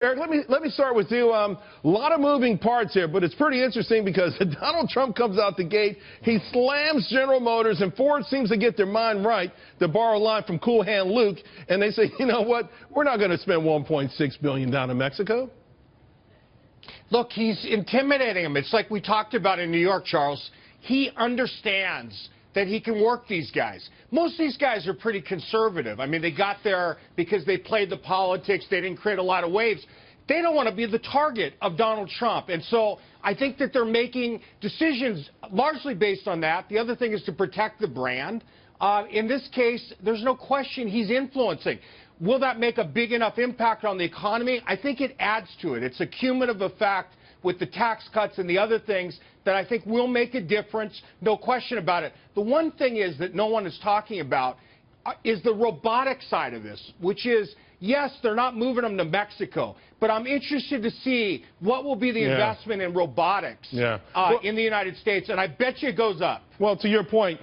Eric, let me start with you. A lot of moving parts here, but it's pretty interesting because Donald Trump comes out the gate, he slams General Motors, and Ford seems to get their mind right, to borrow a line from Cool Hand Luke, and they say, you know what, we're not going to spend $1.6 billion down in Mexico. Look, he's intimidating him. It's like we talked about in New York, Charles. He understands that he can work these guys. Most of these guys are pretty conservative. I mean, they got there because they played the politics. They didn't create a lot of waves. They don't want to be the target of Donald Trump. And so I think that they're making decisions largely based on that. The other thing is to protect the brand. In this case, there's no question he's influencing. Will that make a big enough impact on the economy? I think it adds to it. It's a cumulative effect with the tax cuts and the other things that I think will make a difference, no question about it. The one thing is that no one is talking about is the robotic side of this, which is, yes, they're not moving them to Mexico, but I'm interested to see what will be the investment in robotics in the United States, and I bet you it goes up. Well, to your point,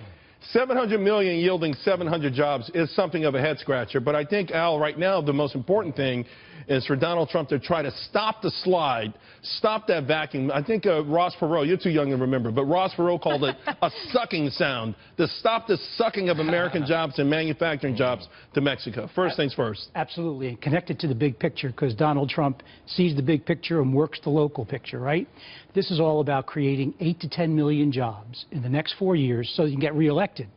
$700 million yielding 700 jobs is something of a head-scratcher. But I think, Al, right now, the most important thing is for Donald Trump to try to stop the slide, stop that vacuum. I think Ross Perot, you're too young to remember, but Ross Perot called it a sucking sound, to stop the sucking of American jobs and manufacturing jobs to Mexico. First things first. Absolutely. And connected to the big picture, because Donald Trump sees the big picture and works the local picture, right? This is all about creating 8 to 10 million jobs in the next 4 years so he can get reelected.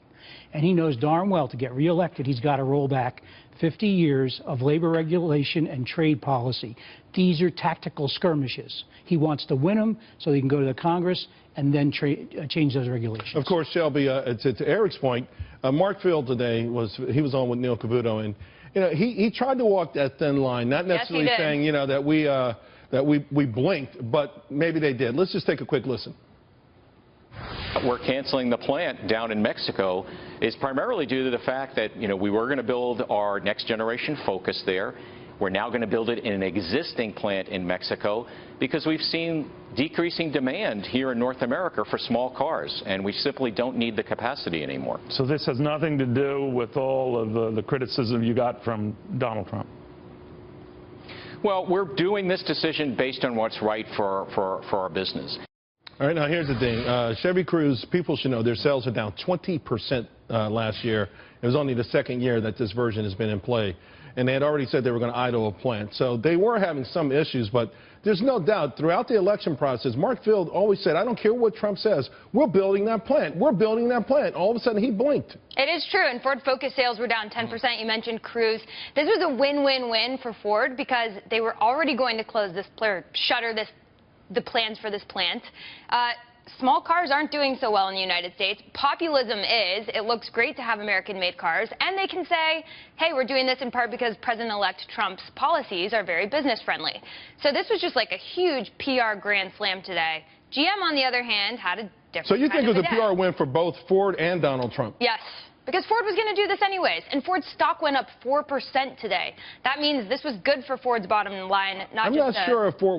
And he knows darn well to get reelected, he's got to roll back 50 years of labor regulation and trade policy. These are tactical skirmishes. He wants to win them so he can go to the Congress and then change those regulations. Of course, Shelby, to Eric's point, Mark Field today was on with Neil Cavuto, and you know he tried to walk that thin line, not necessarily saying that we blinked, but maybe they did. Let's just take a quick listen. We're canceling the plant down in Mexico is primarily due to the fact that, we were going to build our next generation Focus there. We're now going to build it in an existing plant in Mexico because we've seen decreasing demand here in North America for small cars, and we simply don't need the capacity anymore. So this has nothing to do with all of the criticism you got from Donald Trump? Well, we're doing this decision based on what's right for our business. All right, now here's the thing. Chevy Cruze, people should know their sales are down 20% last year. It was only the second year that this version has been in play. And they had already said they were going to idle a plant. So they were having some issues, but there's no doubt throughout the election process, Mark Field always said, I don't care what Trump says, we're building that plant. We're building that plant. All of a sudden, he blinked. It is true, and Ford Focus sales were down 10%. You mentioned Cruze. This was a win-win-win for Ford because they were already going to close this, or shutter the plans for this plant. Small cars aren't doing so well in the United States. Populism is. It looks great to have American-made cars, and they can say, hey, we're doing this in part because President-elect Trump's policies are very business-friendly. So this was just like a huge PR grand slam today. GM, on the other hand, had a different So you think it was a PR win for both Ford and Donald Trump? Yes. Because Ford was going to do this anyways, and Ford's stock went up 4% today. That means this was good for Ford's bottom line, not I'm just not sure if Ford was